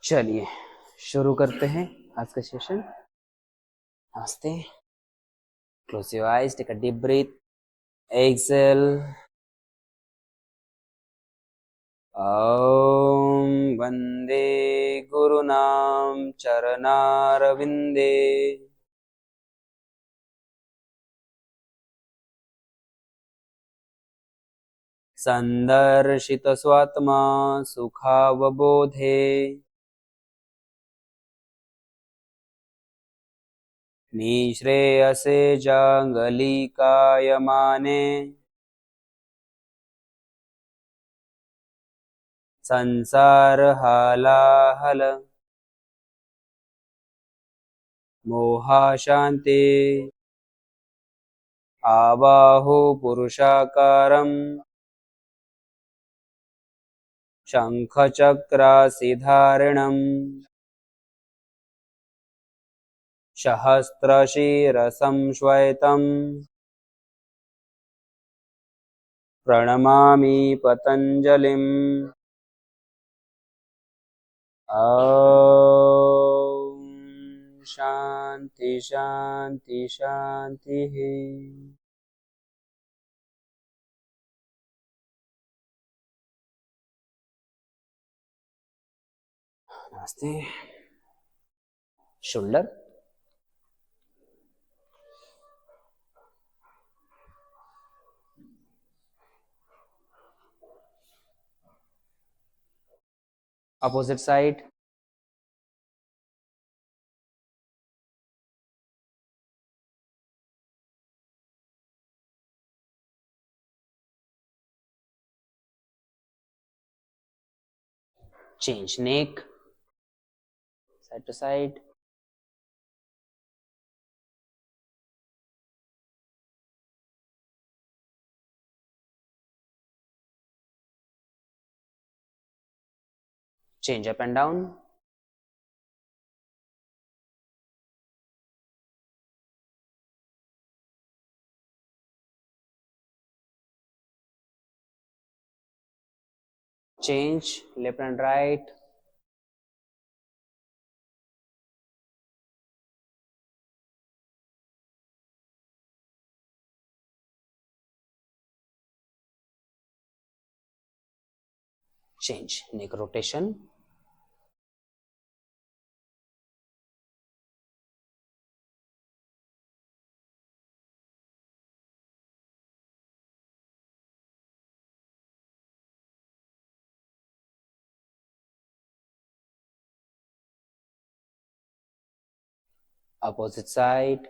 चलिए शुरू करते हैं आज का सेशन। नमस्ते। Close your eyes, take a deep breath, exhale. ओम वंदे गुरुनाम चरणारविंदे। संदर्शित स्वात्मा सुखावबोधे। निःश्रेयसे जांगलिकायमाने। संसार हालाहल मोहाशान्ति आबाहो पुरुषाकारम् शंखचक्रासिधारिणम् सहस्रशीर्षं श्वेतम् प्रणमामि पतञ्जलिम्। ॐ शान्ति शान्ति शान्तिः। नमस्ते। Shoulder, opposite side, change neck, side to side, change up and down, change left and right, change neck rotation, opposite side,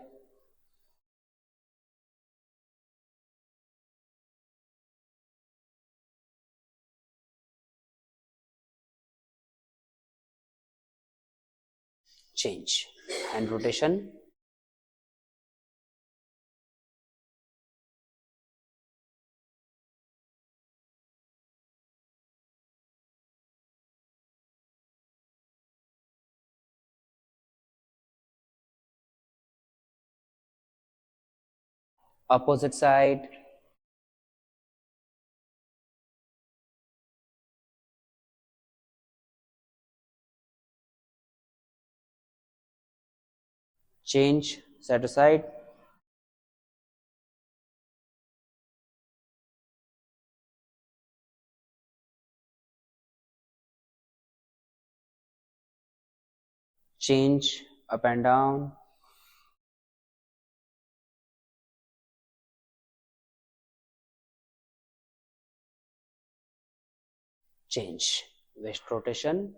change hand rotation, opposite side, change side to side, change up and down, change waist rotation,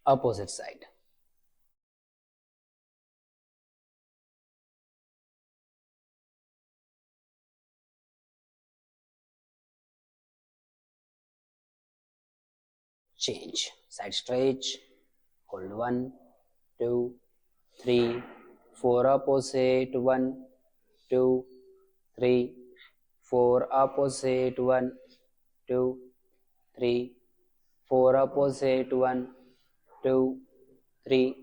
opposite side, change side stretch, hold 1, 2, 3, 4 opposite, 1, 2, 3, 4 opposite, 1, 2, 3, 4 opposite, 1, 2, 3,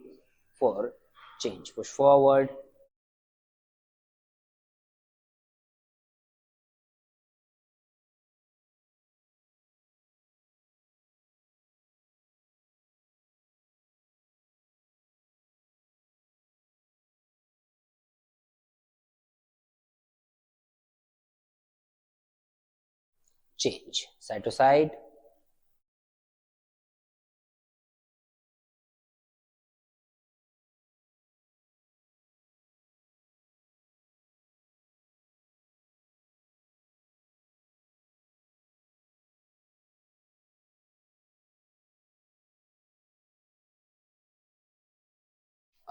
4, change, push forward, change, side to side,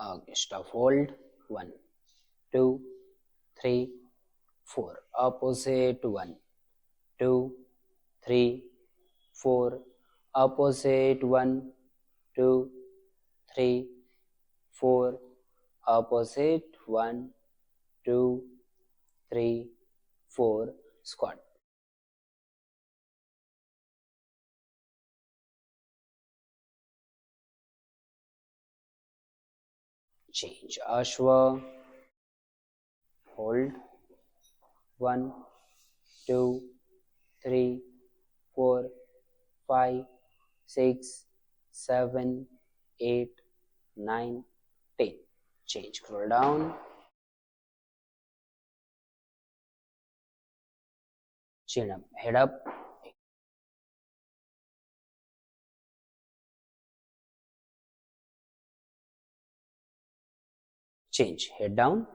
okay, stop, hold, 1, 2, 3, 4, opposite, 1, 2, 3, 4, opposite, 1, 2, 3, 4, opposite, 1, 2, 3, 4, squat, change, Ashwa, hold, 1, 2, 3, 4, 5, 6, 7, 8, 9, 10, change, scroll down, chin up, head up, change, head down,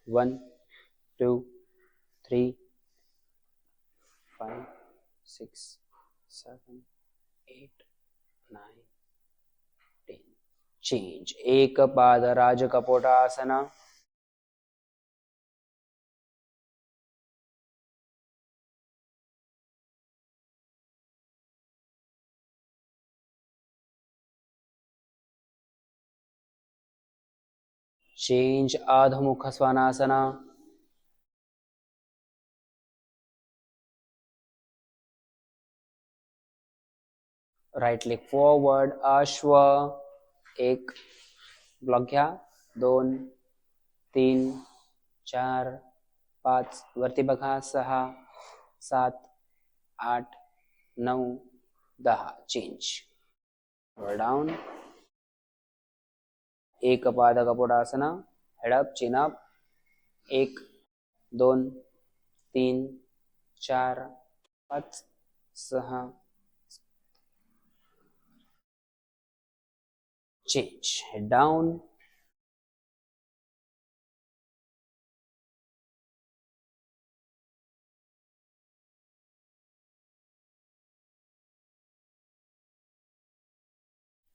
1, 2, 3, 5, 6, 7, 8, 9, 10, change, एकपाद राजकपोटासना, change, adhamukha svanasana, right leg forward, अश्व, 1 block घ्या, 2, 3, 4, 5, वरती बघा, 6, 7, 8, 9, 10, change, down, एकपाद कपोटासना, head up, chin up, 1, 2, 3, 4, 5, 6, change, head down,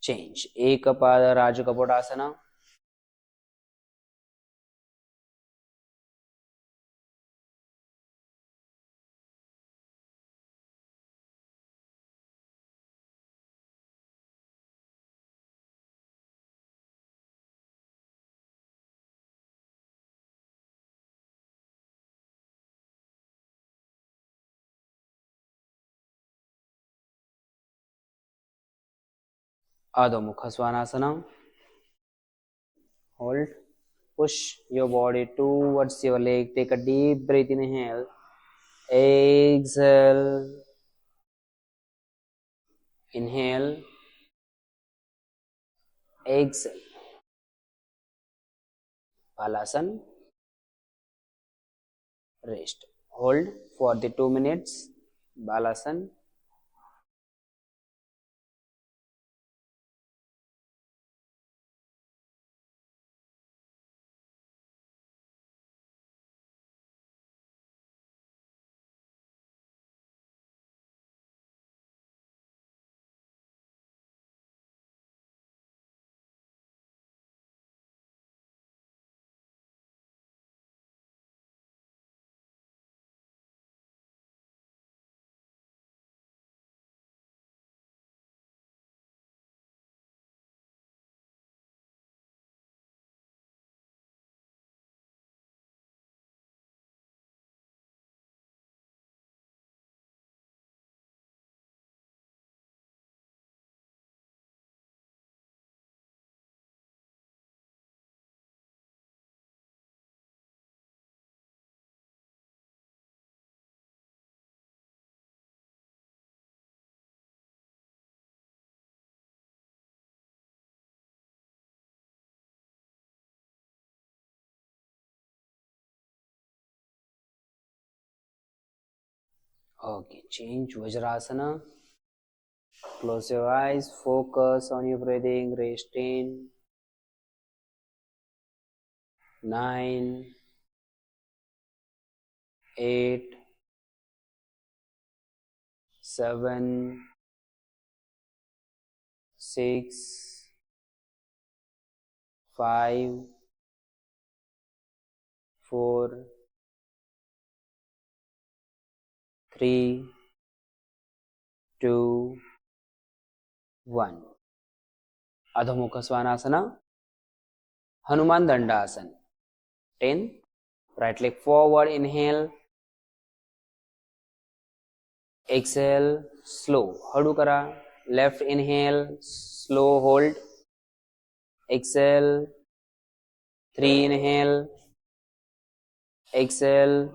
change, एकपाद राजकपोटासना, Adho Svanasana. Hold. Push your body towards your leg. Take a deep breath. Inhale. Exhale. Inhale. Exhale. Balasana. Rest. Hold for the 2 minutes. Balasana. Okay, change Vajrasana. Close your eyes, focus on your breathing, rest in 9, 8, 7, 6, 5, 4, 3, 2, 1. Adho Svanasana, Hanuman Dandasana. 10. Right leg forward, inhale. Exhale, slow. Hadu kara. Left inhale, slow hold. Exhale. 3 inhale. Exhale.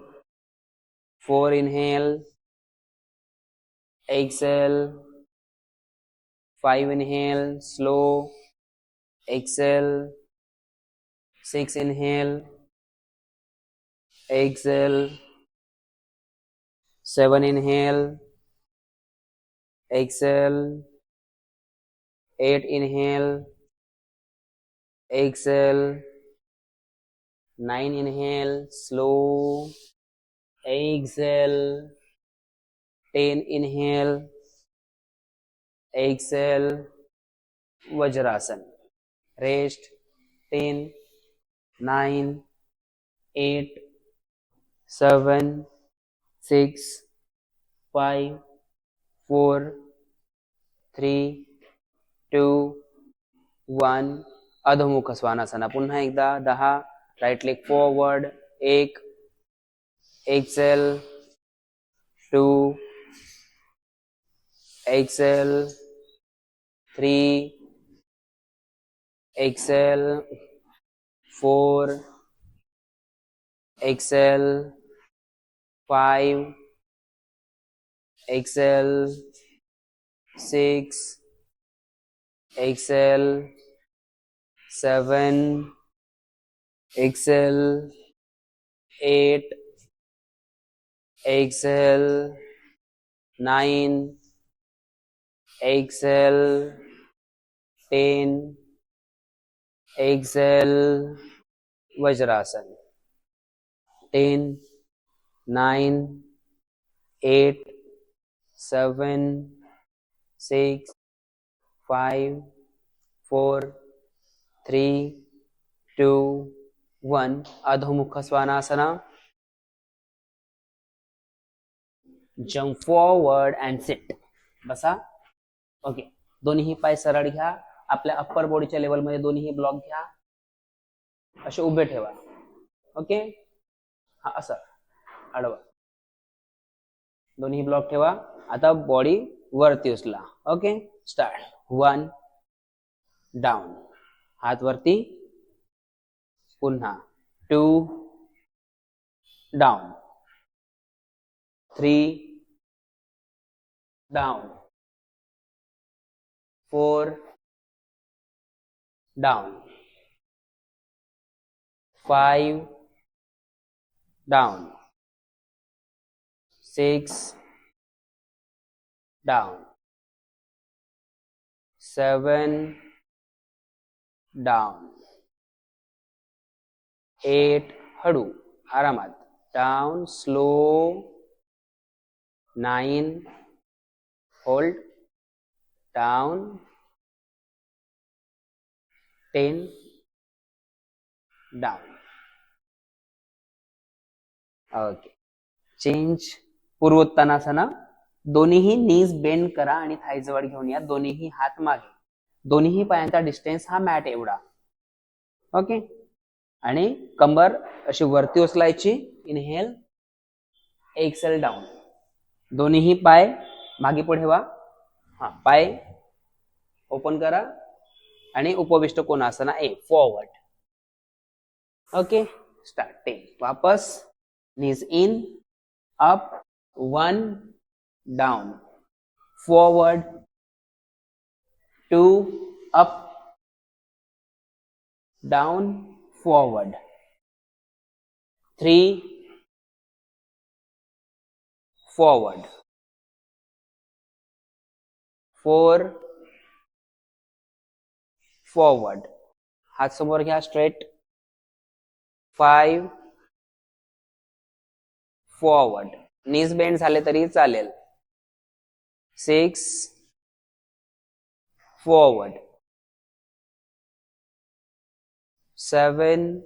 4 inhale. Exhale. 5 inhale, slow. Exhale. 6 inhale. Exhale. 7 inhale. Exhale. 8 inhale. Exhale. 9 inhale, slow. Exhale. 10 inhale. Exhale. Vajrasana. Rest. 10, 9, 8, 7, 6, 5, 4, 3, 2, 1. अधोमुख स्वानासना. पुन्हा एकदा 10. Right leg forward. 1. Exhale. 2. Exhale. 3. Exhale. 4. Exhale. 5. Exhale. 6. Exhale. 7. Exhale. 8. Exhale. 9. Exhale. 10. Exhale. वज्रासन. 10, 9, 8, 7, 6, 5, 4, 3, 2, 1. अधोमुख स्वानासना. Jump forward and sit. बसा. Okay. दोन्ही पाय सरळ घ्या. आपल्या अप्पर बॉडीच्या लेवलमध्ये दोन्ही ब्लॉक घ्या. असे उभे ठेवा. ओके. हा असं आडवा. दोन्ही ब्लॉक ठेवा. आता बॉडी वरती उचला. ओके. स्टार्ट. 1 डाऊन. हात वरती. पुन्हा 2 down. 3 down. 4 down. 5 down. 6 down. 7 down. 8 हळू आरामात down. Slow. 9 hold down. 10 down. Okay. Change. पूर्वोत्तानासना. दोन्हीही नीज बेंड करा आणि थाई जवळ घेऊन या. दोन्हीही हात मागे. दोन्हीही पायांचा डिस्टन्स हा मॅट एवढा. ओके. आणि कंबर अशी वरती उचलायची. इनहेल. Excel down. दोन्हीही पाय मागे पुढे व्हा. हा पाय ओपन करा आणि उपविष्ट कोणासना ए फॉरवर्ड. ओके. स्टार्ट. 10. वापस. Knees in. Up. 1 down. Forward. 2 up. Down. Forward. 3 forward. 4 forward. हात समोर घ्या स्ट्रेट. 5 फॉरवर्ड. नीज बेंड झाले तरी चालेल. 6 फॉरवर्ड. 7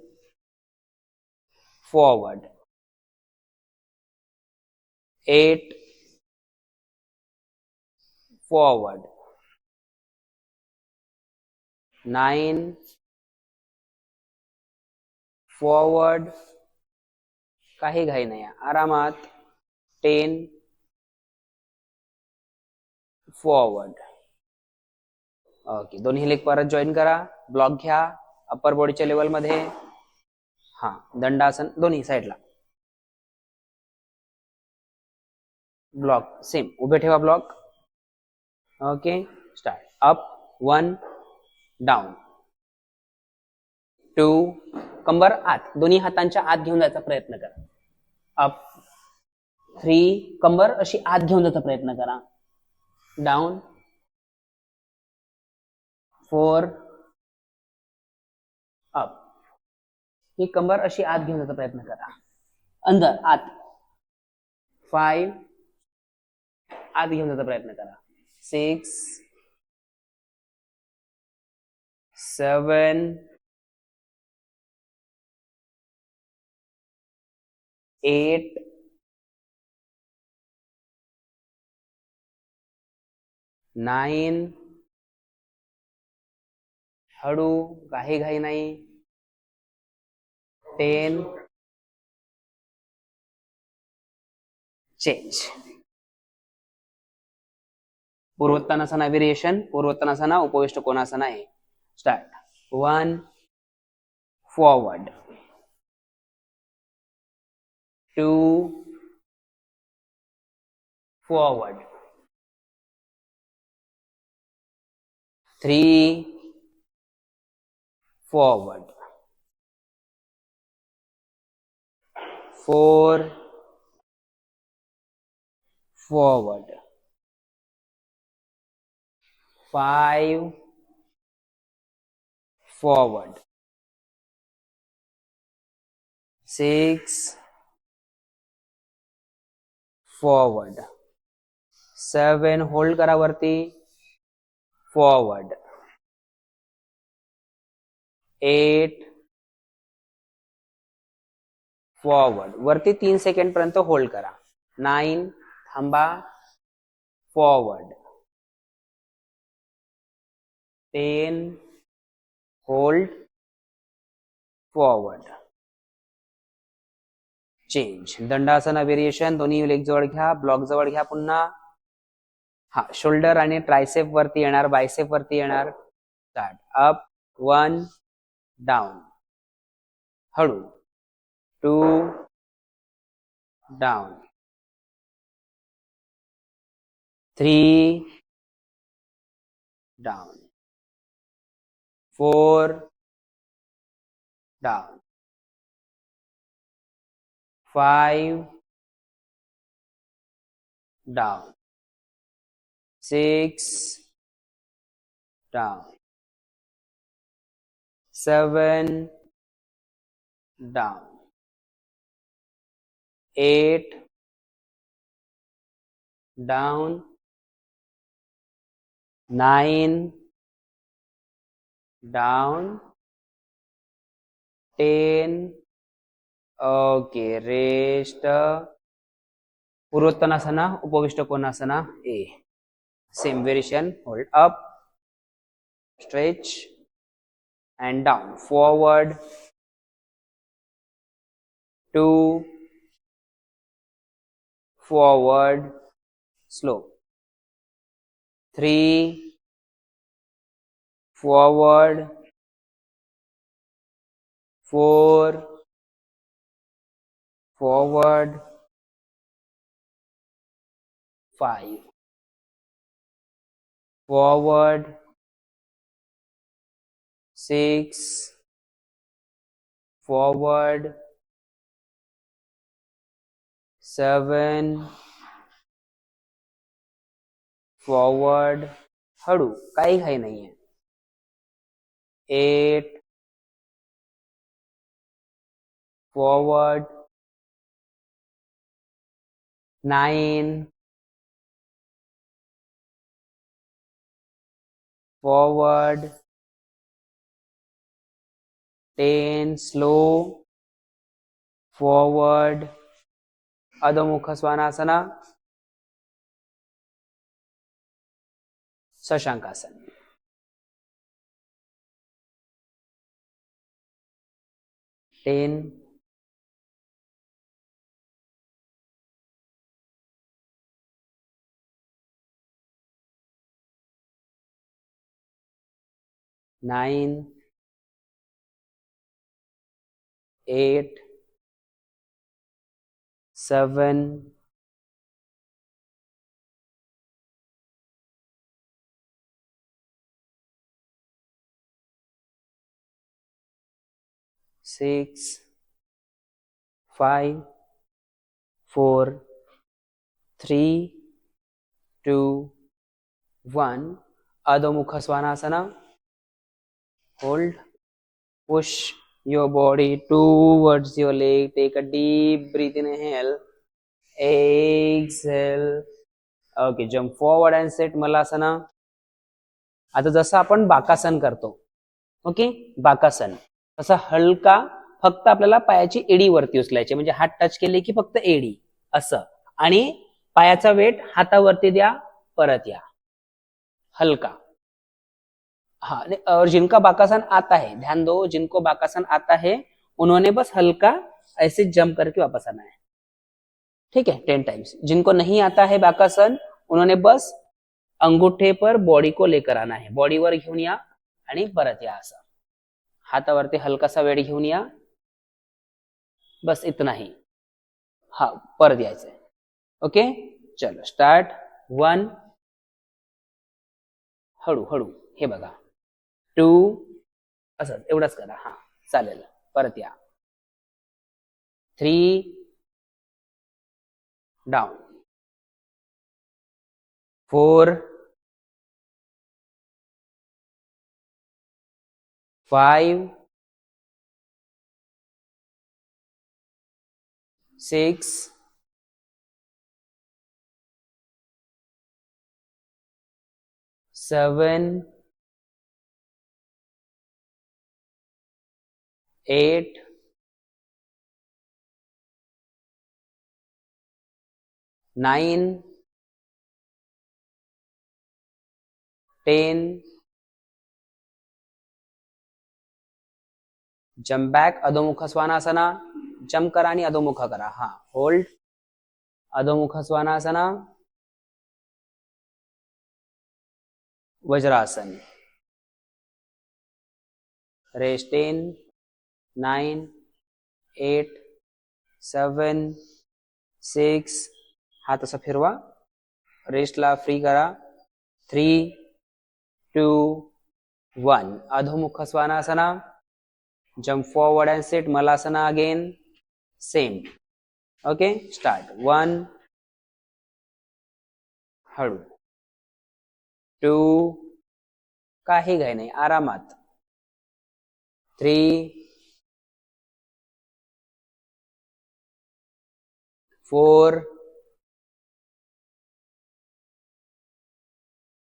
फॉरवर्ड. 8 फॉरवर्ड. 9 फॉरवर्ड. काही घाई नाही, आरामात. 10 फॉरवर्ड. ओके, दोन्ही लेग परत जॉईन करा. ब्लॉक घ्या अप्पर बॉडीच्या लेवल मध्ये. हा, दंडासन दोन्ही साईडला. ब्लॉक सेम उभे ठेवा block. Okay, start. Up 1 down 2 कंबर आत, दोन्ही हातांच्या आत घेऊन जायचा प्रयत्न करा. अप 3 कंबर अशी आत घेऊन जायचा प्रयत्न करा. डाऊन 4 अप, ही कंबर अशी आत घेऊन जायचा प्रयत्न करा. अंदर आत. 5 आत घेऊन जायचा प्रयत्न करा. 6 7 8 9 हळू, काही घाई नाही. 10 चेंज. पूर्वोत्तानासना व्हेरिएशन. पूर्वोत्तानासना उपविष्ट कोणासना आहे. Start. 1 forward. 2 forward. 3 forward. 4 forward. 5 forward. 6 forward. 7 hold करा वरती. फॉरवर्ड. 8 फॉरवर्ड. वरती 3 सेकंड पर्यंत होल्ड करा. 9 थांबा. फॉरवर्ड. 10 होल्ड. फॉरवर्ड. चेंज. दंडासना व्हेरिएशन. दोन्ही लेग जवळ घ्या, ब्लॉक जवळ घ्या पुन्हा. हा, शोल्डर आणि ट्रायसेप वरती येणार, बायसेप वरती येणार. स्टार्ट. अप 1 डाऊन हळू. 2 down. 3 down. 4 down. 5 down. 6 down. 7 down. 8 down. 9 down. 10 okay, rest. पूर्वोत्तानासना उपविष्ट कोणासना A. Same variation. Hold. Up, stretch and down. Forward. 2 forward. Slow. 3 forward. 4 forward. 5 forward. 6 forward. 7 forward, हळू, काही घाई नाहीये. 8 फॉरवर्ड, 9 फॉरवर्ड, 10 स्लो फॉरवर्ड, अधोमुख श्वानासना, शशांकासन. 10 9 8 7 6 5 4 3 2 1. अधोमुख श्वानासना. Hold. Push your body towards your leg. Take a deep breath. Inhale. Exhale. Okay. Jump forward and sit Malasana. आता जसं आपण बाकासन करतो, ओके, बाकासन तसा हलका फक्त आपल्याला पायाची एडी वरती उचलायची, म्हणजे हात टच केले की फक्त एडी असं, आणि पायाचा वेट हातावरती द्या, परत या, हल्का. हाँ, और जिनका बाकासन आता है, ध्यान दो, जिनको बाकासन आता है उन्होंने बस हल्का ऐसे जंप करके वापस आना है. ठीक है, 10 टाइम्स. जिनको नहीं आता है बाकासन उन्होंने बस अंगूठे पर बॉडी को लेकर आना है, बॉडीवर घेऊन या आणि परत या, असं हातावरती हलकासा वेट घेऊन या, बस इतना ही. हा, परत यायचंय. ओके, चलो स्टार्ट. 1 हळू हळू, हे बघा. 2 असं एवढंच करा, हा चालेल, परत या. 3 डाऊन. 4 5 6 7 8 9 10. जंप बॅक, अधोमुख श्वानासना. जंप करा आणि अधोमुख करा. हा, होल्ड, अधोमुख श्वानासना, वज्रासन. रेस्ट. 10 9 8 7 6. हात असा फिरवा, रेस्टला फ्री करा. 3 2 1. अधोमुख श्वानासना. Jump forward and sit Malasana again. Same. Okay, start. 1 हळू. 2 काही घाई नाही, आरामात. 3 4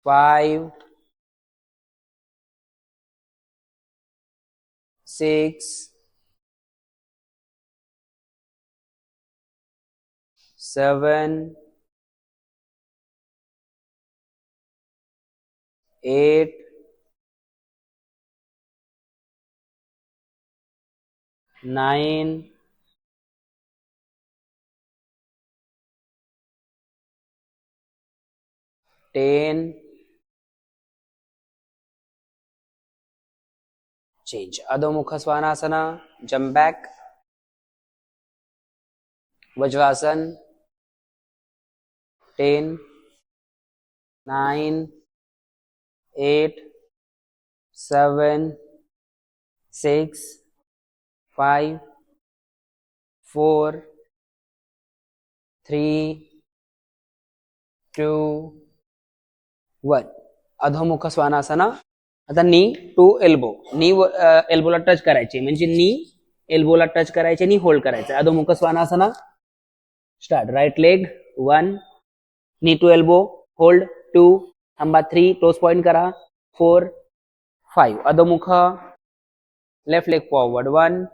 5 6 7 8 9 10. Change. अधोमुख श्वानासना. Jump back. वज्रासन. 10 9 8 7 6 5 4 3 2 1 अधोमुख स्वानासना. आता नी टू एल्बो, नी एल्बोला टच करायचे म्हणजे नी एल्बोला टच करायचे, नी होल्ड करायचं. अधोमुख स्वानासना start. Right leg 1 knee to elbow hold 2 थांबा 3 टोस पॉइंट करा 4 5 अधोमुख. लेफ्ट लेग फॉरवर्ड 1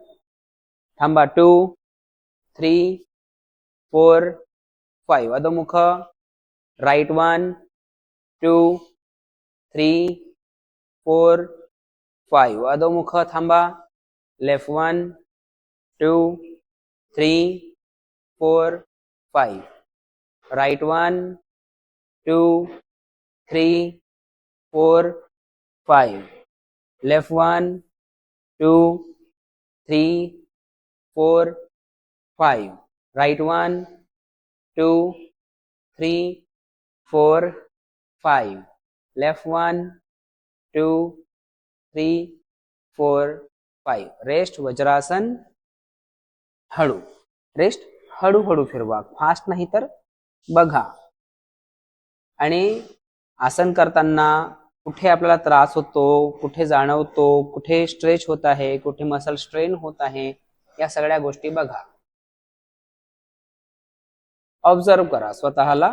थांबा 2 3 4 5 अधोमुख. राईट 1 2 3 4 5 अधोमुख थांबा. Left 1 2 3 4 5 right 1 2 3 4 5 left 1 2 3 4 5 right 1 2 3 4 5 left 1 2 3 4 5 rest. वज्रासन. हळू रेस्ट, हळूहळू फिरवा, फास्ट नाही तर बघा. आणि आसन करताना कुठे आपल्याला त्रास होतो, कुठे जाणवतो, कुठे स्ट्रेच होत आहे, कुठे मसल स्ट्रेन होत आहे, या सगळ्या गोष्टी बघा, ऑब्झर्व करा स्वतःला.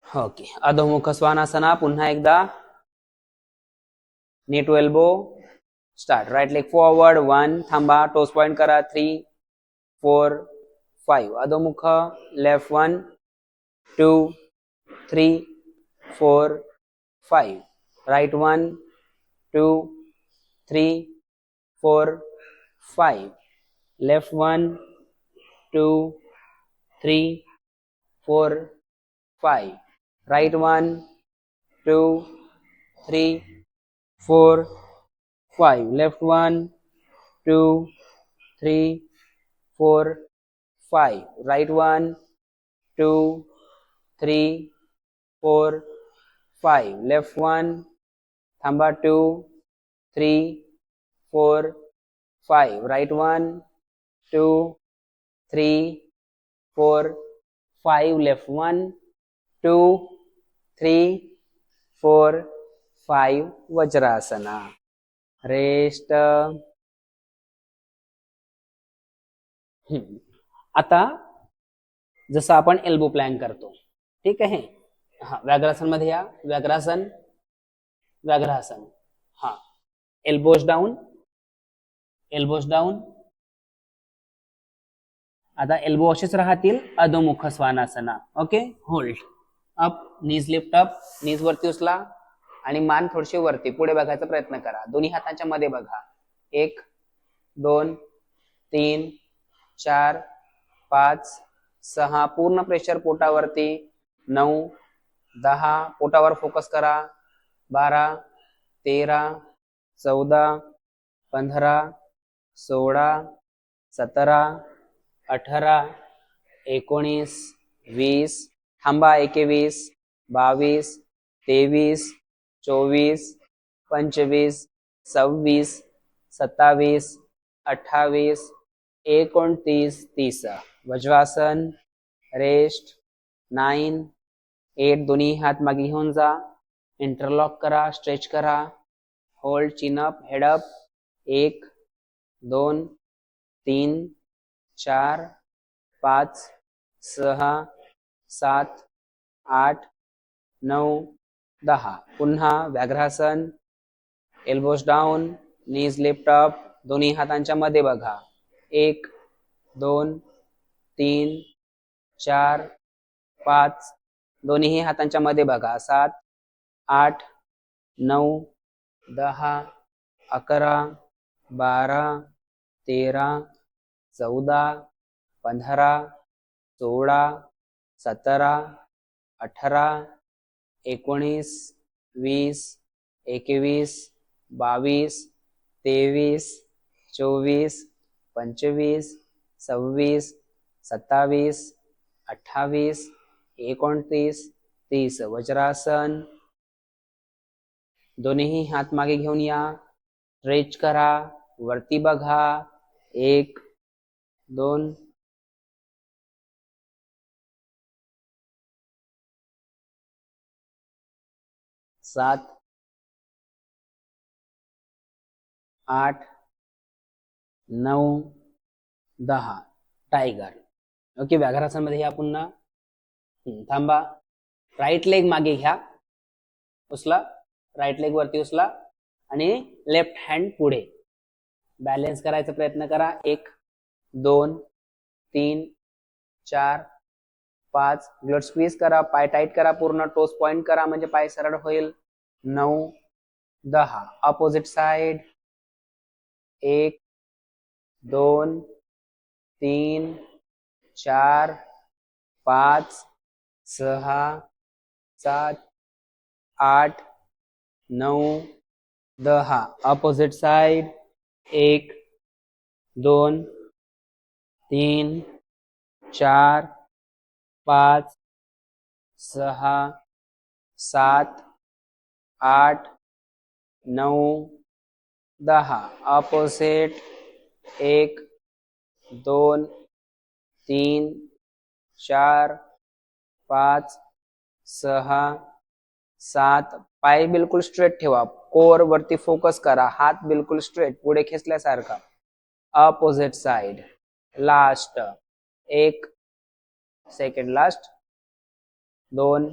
ओके. अधोमुख स्वानासना पुन्हा एकदा. Knee to elbow start. Right leg forward 1 थांबा टोस पॉइंट करा 3 4 5 अधोमुख. Left 1 2 3 4 5 right 1 2 3 4 5 left 1 2 3 4 5 right 1 2 3 4 5 left 1 2 3 4 5 right 1 2 3 4 5 left 1 थांबा 2 3 4 5 राईट 1 2 3 4 5 लेफ्ट 1 2 3 4 5 वज्रासना. रेस्ट. आता जसं आपण एल्बो प्लॅन करतो, ठीक आहे. हा, व्याघ्रासन मध्ये या. व्याघ्रासन, व्याघ्रासन. हा, एल्बोज डाऊन, एल्बोज डाऊन. आता एल्बो असेच राहतील. अधोमुख स्वानासना. ओके. होल्ड अप, नीज लिफ्ट अप, नीज वरती उचला आणि मान थोडीशी वरती पुढे बघायचा प्रयत्न करा. दोन्ही हातांच्या मध्ये बघा. 1 2 3 4 5 6 पूर्ण प्रेशर पोटावरती. 9 10 पोटावर फोकस करा. 12 13 14 15 16 17 18 19 20 थांबा 21 22 23 24 25 26 27 28 29 30 वज्रासन. रेस्ट. 9 8 दोन्ही हात मागे घेऊन जा. इंटरलॉक करा, स्ट्रेच करा. होल्ड, चिन अप, हेड अप. 1 2 3 4 5 6 7 8 9 10 पुन्हा व्याघ्रासन. एल्बोज डाऊन, नीज लिफ्ट अप, दोन्ही हातांच्या मध्ये बघा. 1 2 3 4 5 दोन्ही हातांच्या मध्ये बघा. 7 8 9 10 11 12 13 14 15 16 17 18 19 20 21 22 23 24 25 26 27 28 29 30 वज्रासन. दोन्ही हात मागे घेऊन या. स्ट्रेच करा, वरती बघा. 1 2 7 8 9 10 टायगर. ओके, व्याघ्रासन मध्ये या पुन्हा. थांबा. राईट लेग मागे घ्या, उचला, राईट लेग वरती उचला आणि लेफ्ट हँड पुढे. बॅलन्स करायचा प्रयत्न करा. 1 2 3 4 5. ग्लट स्क्वीज करा, पाय टाईट करा, पूर्ण टोस पॉइंट करा म्हणजे पाय सरळ होईल. 9 10. Opposite side. 1 2 3 4 5 6 7 8 9 10. Opposite side. 1 2 3 4 5 6 7 8 9 10. Opposite. 1 2 3 4 5 6 7. पाय बिलकुल स्ट्रेट ठेवा, कोर वरती फोकस करा, हात बिलकुल स्ट्रेट पुढे खेचल्यासारखा. Opposite side. Last. 1 second, last. 2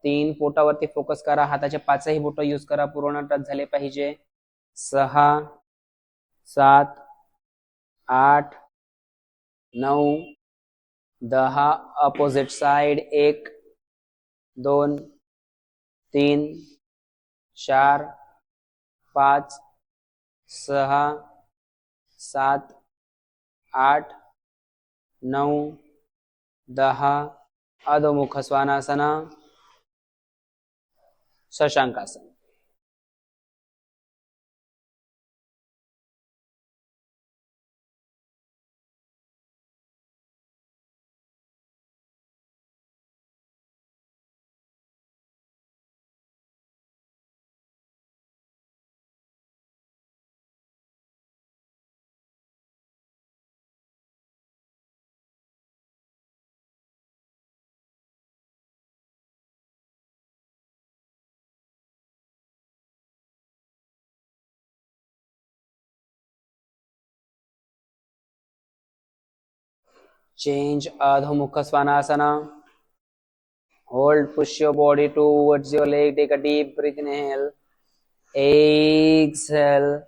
3. पोटावरती फोकस करा, हाताचे 5ही बोट यूज करा, पूर्ण टच झाले पाहिजे. 6 7 8 9 10. Opposite side. 1 2 3 4 5 6 7 8 9 10. अधोमुख स्वानासन, शशांकासन. Change Adho Mukha Svanasana. Hold, push your body towards your leg. Take a deep breath. Inhale. Exhale.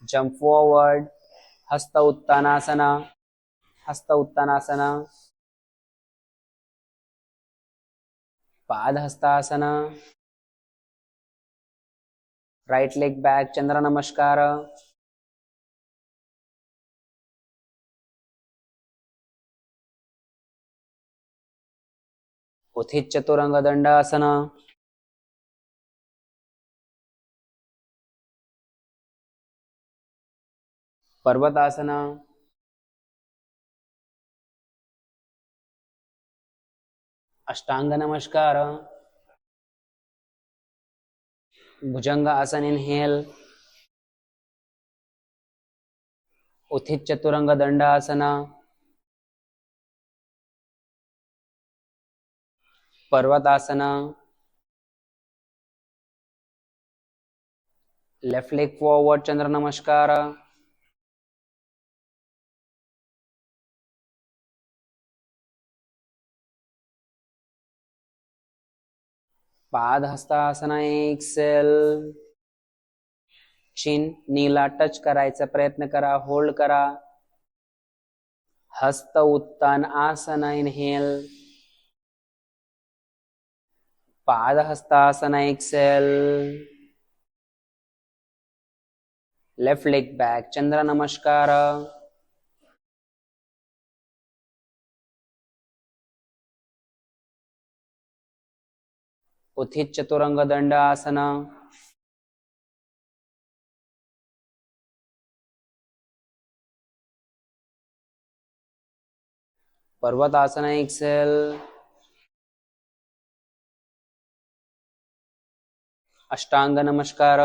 Jump forward. Hasta Uttanasana. Hasta Uttanasana. Padhastasana. Right leg back. Chandra Namaskara. उत्थित चतुरंग दंडासना. पर्वतासना. अष्टांग नमस्कार. भुजंग आसन. इनहेल. उत्थित चतुरंग दंडासना. पर्वतासना. Left leg forward. चंद्र नमस्कार. पादहस्तासना. एक्सेल. चिन नीला टच करायचा प्रयत्न करा, होल्ड करा. हस्त उत्तान आसन. इनहेल. पादहस्तासना. एक्सेल. Left leg back. चंद्र नमस्कार. उत्थित चतुरंग दंडासना. पर्वतासना. एक्सेल. अष्टांग नमस्कार.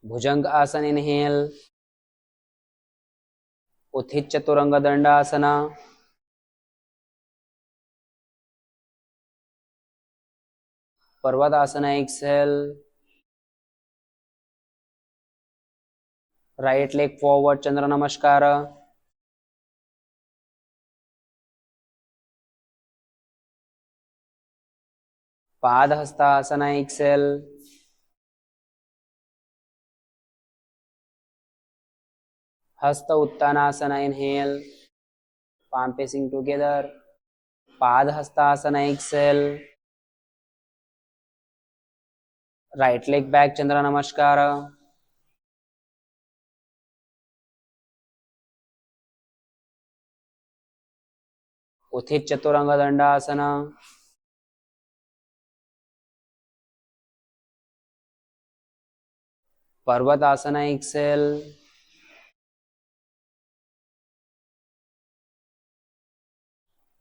भुजंग आसन. इनहेल. उत्थित चतुरंग दंडासना. पर्वतासन एक्सेल. राइट लेग फॉरवर्ड चंद्र नमस्कार. पादहस्तासन एक्सेल. हस्त उत्तानासन इनहेल, palm facing together. पादहस्तासन एक्सेल. राइट लेग बैक चंद्र नमस्कार. उत्थित चतुरंग दंडासन. पर्वतासन एक्सेल.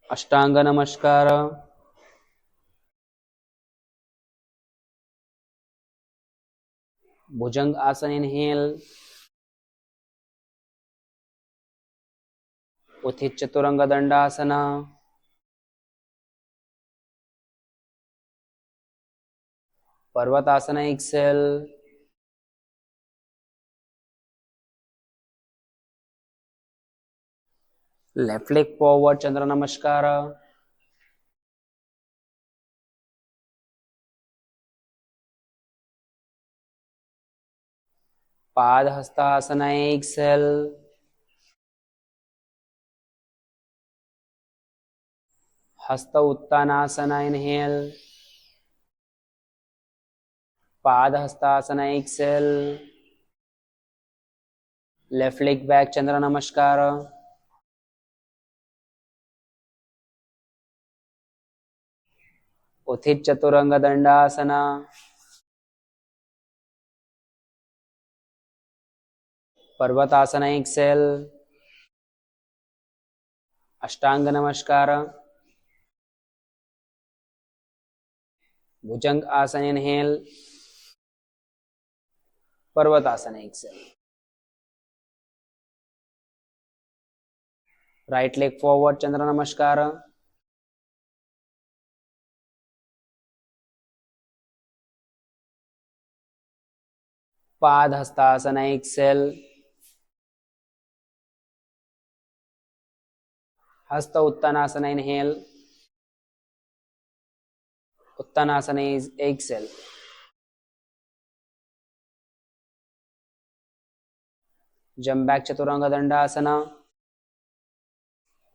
अष्टांग नमस्कार. भुजंग आसन इनहेल. उत्थित चतुरंग दंडासन. पर्वतासन एक्सेल. लेफ्ट लेग फॉरवर्ड चंद्र नमस्कार. पादहस्तासन एक्सेल. हस्त उत्तानासन इनहेल. पादहस्तासन एक्सेल. लेफ्ट लेग बैक चंद्र नमस्कार. उत्थित चतुरंग दंडासन. पर्वतासन एक्सेल. अष्टांग नमस्कार. भुजंग आसन इनहेल. पर्वतासन एक्सेल. राइट लेग फॉरवर्ड चंद्र नमस्कार. पादहस्तासन एक्सेल. हस्त उत्तानासन इनहेल. उत्तानासन एक्सेल. जंप बैक चतुरंग दंडासन.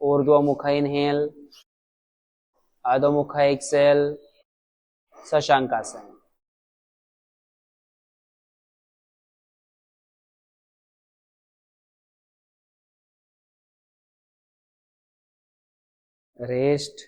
ऊर्ध्वमुख इनहेल. अधोमुख एक्सेल. शशांकासन. रेस्ट.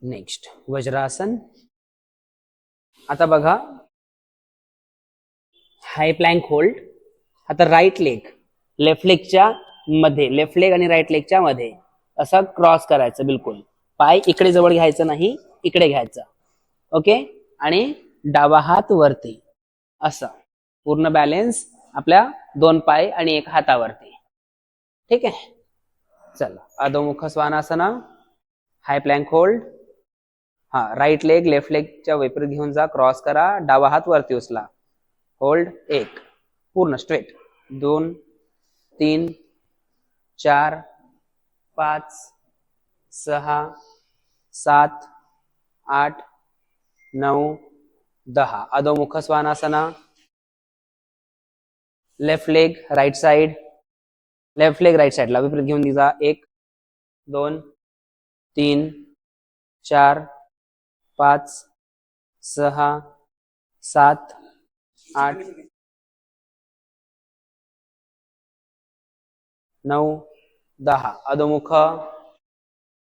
नेक्स्ट वज्रासन. आता बघा, हाय प्लँक होल्ड. आता राईट लेग लेफ्ट लेगच्या मध्ये, लेफ्ट लेग आणि राईट लेगच्या मध्ये असा क्रॉस करायचं. बिलकुल पाय इकडे जवळ घ्यायचं नाही, इकडे घ्यायचा. ओके. आणि डावा हात वरती असं. पूर्ण बॅलेन्स आपल्या दोन पाय आणि एक हातावरती. ठीक आहे. चला, अधोमुख स्वानासना. हाय प्लँक होल्ड. हा, राईट लेग लेफ्ट लेगच्या विपरीत घेऊन जा, क्रॉस करा, डावा हात वरती उचला. होल्ड. एक, पूर्ण स्ट्रेट. 2 3 4 5 6 7 8 9 10. अधोमुख स्वानासना. Left leg right side. Left leg right साइडला विपरीत घेऊन जा. 1 2 3 4 5 6 7 8 9 10. अधोमुख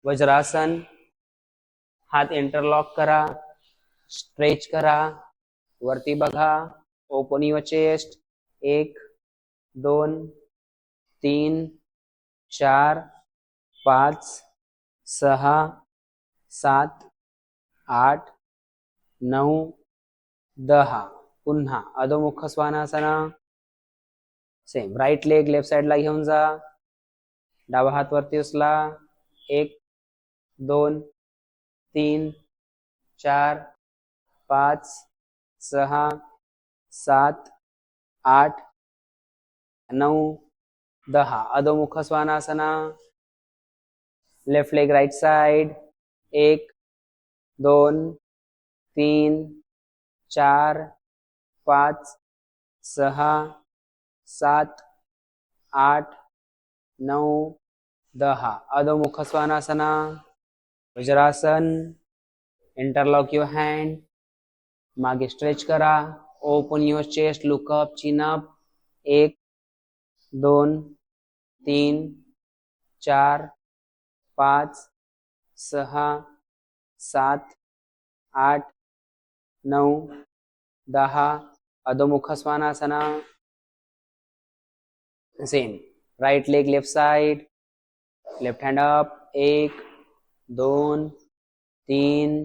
वज्रासन. हात इंटरलॉक करा, स्ट्रेच करा, वरती बघा. Open your chest. 1 2 3 4 5 6 7 8 9 10. पुन्हा अधोमुख श्वानासना. सेम. राईट लेग लेफ्ट साइडला घेऊन जा. डावा हात वरती उचला. 1 2 3 4 5 6 7 8 9 10. अधोमुख श्वानासना. Left leg right side. 1 2 3 4 5 6 7 8 9 10. अधोमुख श्वानासना. वज्रासन. Interlock your hand. मागे स्ट्रेच करा. Open your chest. Look up. Chin up. 1 2 3 4 5 6 7 8 9 10. अधोमुख श्वानासना. Same. Right leg left side. Left hand up. 1 2 3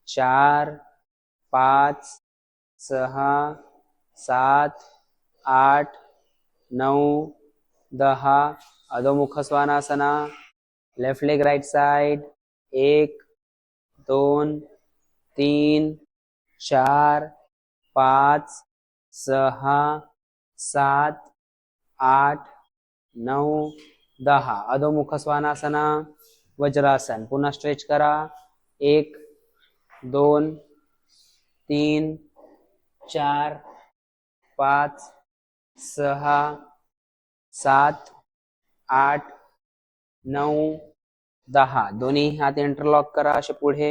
4 5 6 7 8 9 10. अधोमुख श्वानासना. Left leg right side. 1 2 3 4 5 6 7 8 9 10. अधोमुख श्वानासना. वज्रासन. पुन्हा स्ट्रेच करा. 1 2 3 4 5 6 7 8 9 10. दोन्ही हात इंटरलॉक करा. असे पुढे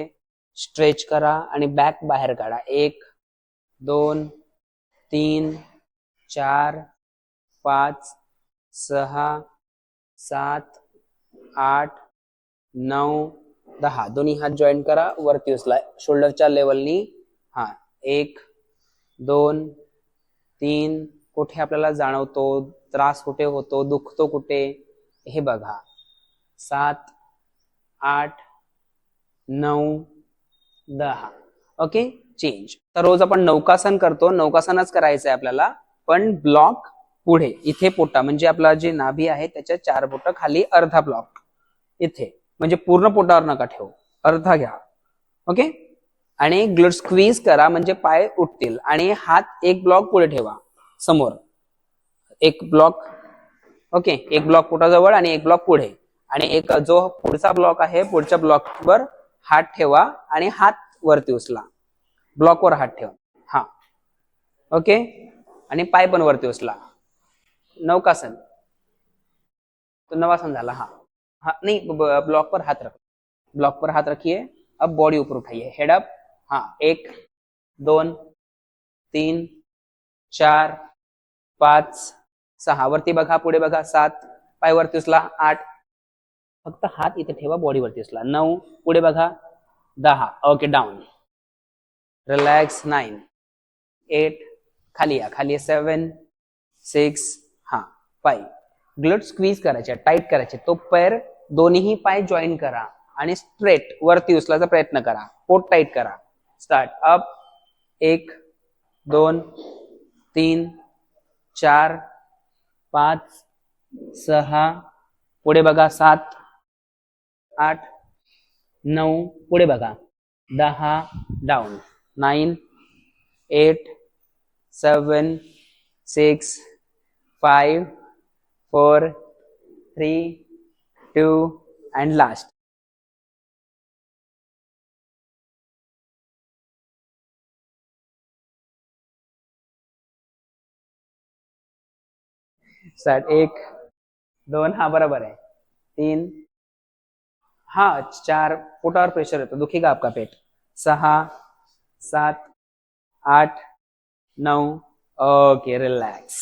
स्ट्रेच करा आणि बॅक बाहेर काढा. 1 2 3 4 5 6 7 8 9 10. दोन्ही हात जॉईन करा. वरती उचला शोल्डरच्या लेवलनी. 1 2 3. कुठे आपल्याला जाणवतो त्रास, कुठे होतो, दुखतो कुठे, हे बघा. 7 8 9 10. ओके. चेंज. तर रोज आपण नौकासन करतो. नौकासनच करायचंय आपल्याला, पण ब्लॉक पुढे इथे पोटा म्हणजे आपला जे नाभी आहे त्याच्या 4 बोट खाली, अर्धा ब्लॉक इथे. म्हणजे पूर्ण पोटावर नका ठेवू, अर्धा घ्या. ओके. आणि ग्लट स्क्वीज करा म्हणजे पाय उठतील. आणि हात एक ब्लॉक पुढे ठेवा समोर. एक ब्लॉक. ओके. एक ब्लॉक पोटाजवळ आणि एक ब्लॉक पुढे. आणि एक जो पुढचा ब्लॉक आहे पुढच्या ब्लॉकवर हात ठेवा आणि हात वरती उचला. ब्लॉकवर हात ठेवा. हा. ओके. आणि पाय पण वरती उचला. नौकासन. तो नवासन झाला. हाँ नहीं, ब्लॉक पर हाथ रख. ब्लॉक पर हाथ रखिए. अब बॉडी ऊपर उठाइए. Head up. हाँ. 1 2 3 4 5 6. वरती बघा, पुढे बघा. 7. पाय वरती उचला. 8. फक्त हात इथे ठेवा, बॉडी वरती उचला. 9. पुढे बघा. 10. ओके. डाऊन. रिलॅक्स. 9 8. खाली या. खाली 7 6. हा. 5. ग्लट स्क्वीज करायचे, टाईट करायचे. तो पैर दोन्ही पाय जॉईन करा आणि स्ट्रेट वरती उचलायचा प्रयत्न करा. पोट टाईट करा. स्टार्ट. अप. 1 2 3 4 5 6. पुढे बघा. 7 8 9. पुढे बघा. 10. डाऊन. 9 8 7 6 5 4 3 2 and last. स्टार्ट. 1 2. हा बरोबर आहे. 3. हा. 4. पोटावर प्रेशर येतो, दुखीगा आपका पेट. 6 7 8 9. Okay. Relax.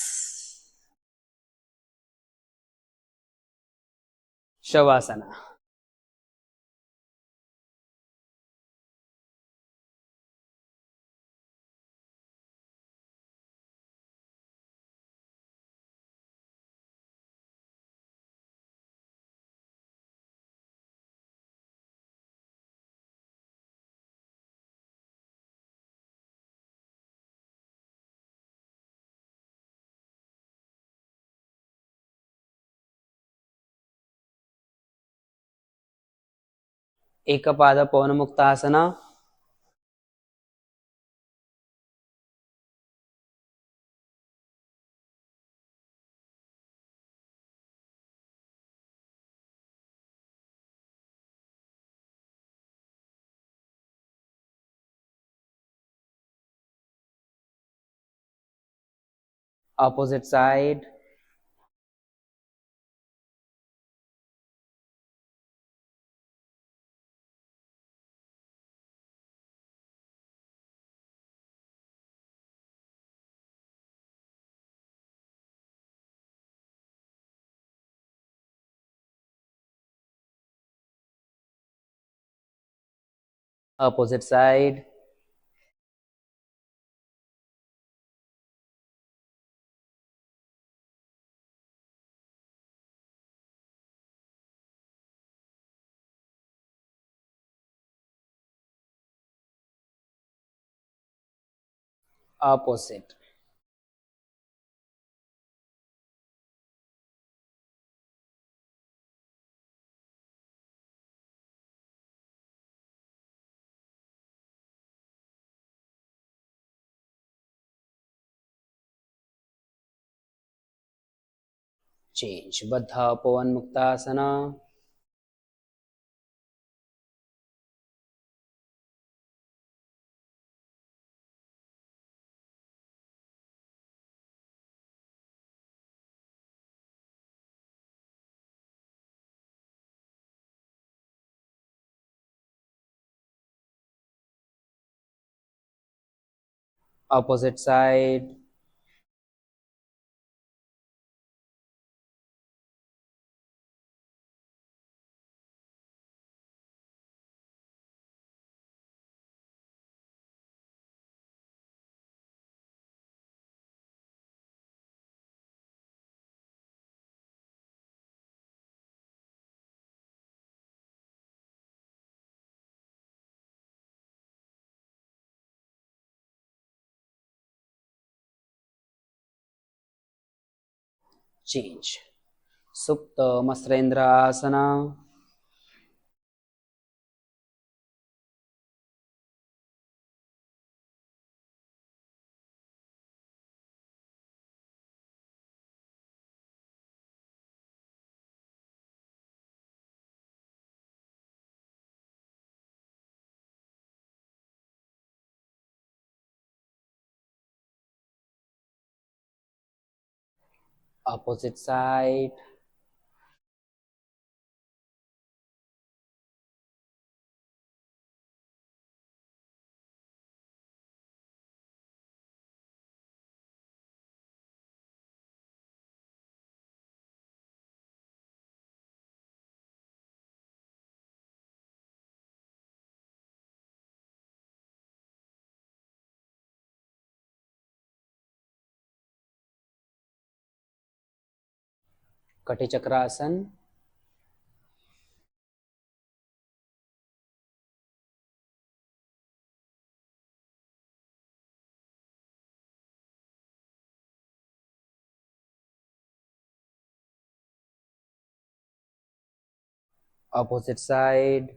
शवासना. एकपाद Pawanmuktasana, opposite side, opposite side, opposite, change, बद्ध पवनमुक्तासन, opposite side, change, सुप्त मत्स्येंद्रासन, opposite side, कटिचक्रासन, opposite side,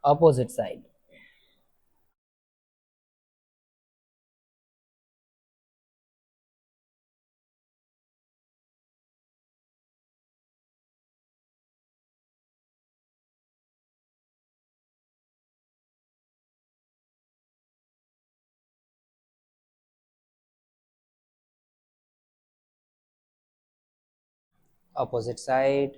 opposite side, opposite side,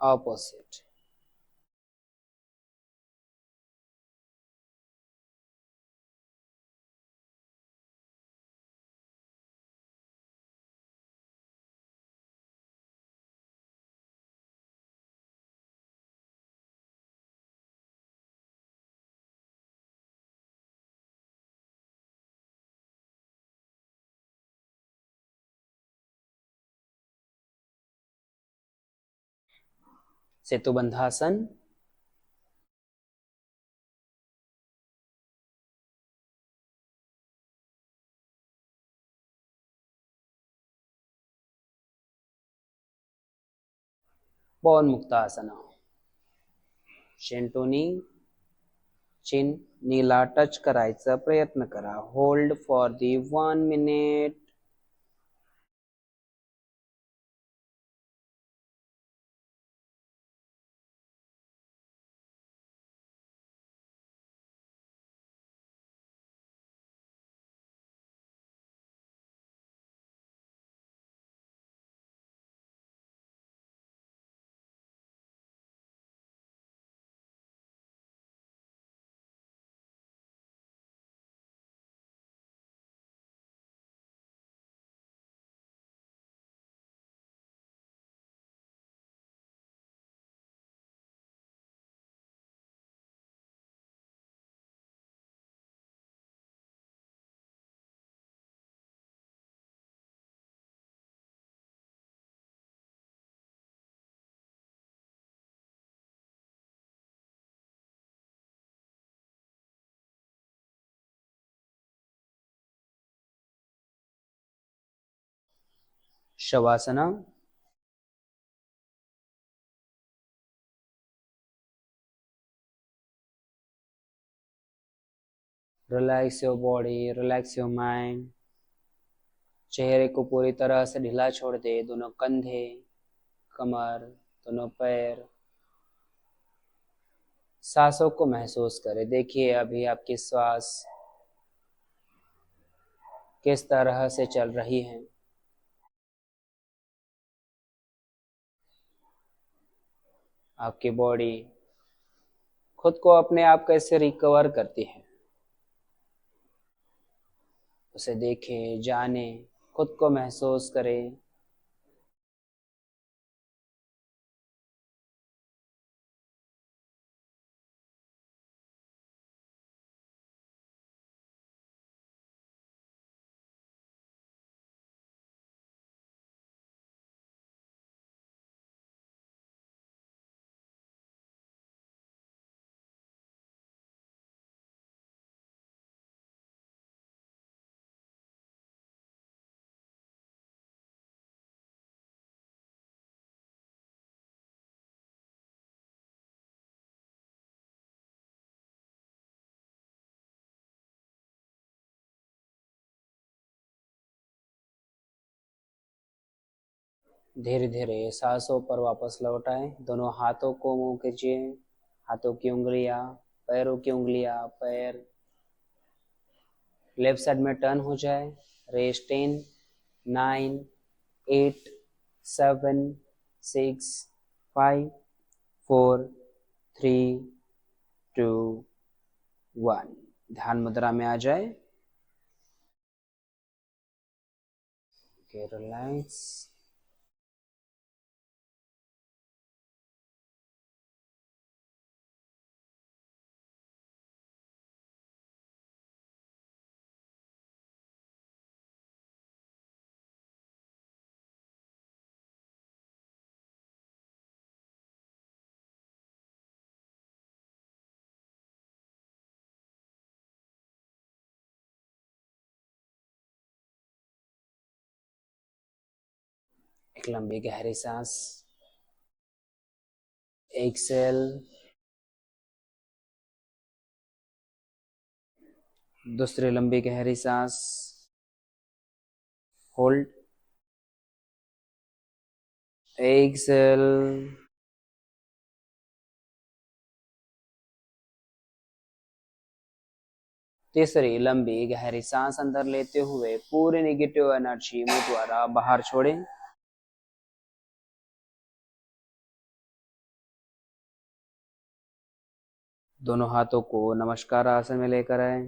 opposite, सेतुबंधासन, पवन मुक्तासना. शेंटोनी चिन नीला टच करायचा प्रयत्न करा. Hold for the 1 minute. शवासना, relax your body, relax your mind. चेहरे को पूरी तरह से ढीला छोड़ दे. दोनों कंधे, कमर, दोनों पैर. सांसों को महसूस करें. देखिए अभी आपकी श्वास किस तरह से चल रही है. आपकी बॉडी खुद को अपने आप कैसे रिकवर करती है उसे देखें, जाने, खुद को महसूस करें. धीरे धीरे सांसों पर वापस लौट आए. दोनों हाथों को मुंह कीजिए. हाथों की उंगलियां, पैरों की उंगलियां, पैर लेफ्ट साइड में टर्न हो जाए. रेस्ट 10, 9, 8, 7, 6, 5, 4, 3, 2, 1. ध्यान मुद्रा में आ जाए. रिलैक्स. एक लंबी गहरी सांस. एक्सेल. दूसरी लंबी गहरी सांस. होल्ड. एक्सेल. तीसरी लंबी गहरी सांस अंदर लेते हुए पूरी नेगेटिव एनर्जी मुंह द्वारा बाहर छोड़ें. दोनों हाथों को नमस्कार आसन में लेकर आए.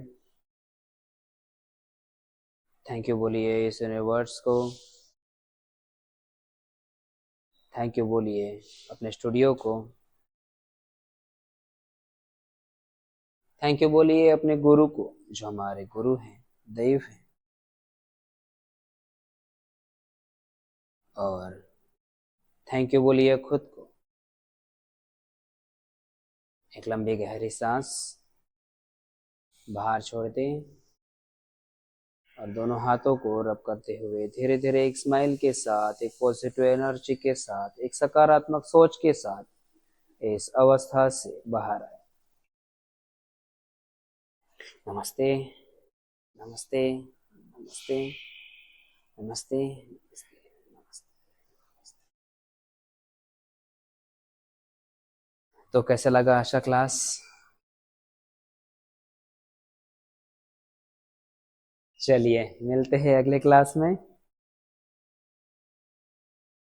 थैंक यू बोलिए इस यूनिवर्स को. थैंक यू बोलिए अपने स्टूडियो को. थैंक यू बोलिए अपने गुरु को जो हमारे गुरु हैं, दैव हैं. और थैंक यू बोलिए खुद को एक लंबी गहरी सांस बाहर छोड़ दें और दोनों हाथों को रब करते हुए धीरे धीरे एक स्माइल के साथ, एक पॉजिटिव एनर्जी के साथ, एक सकारात्मक सोच के साथ इस अवस्था से बाहर आए। नमस्ते, नमस्ते, नमस्ते, नमस्ते, नमस्ते। तो कैसे लगा आशा क्लास? चलिए मिलते हैं अगले क्लास में।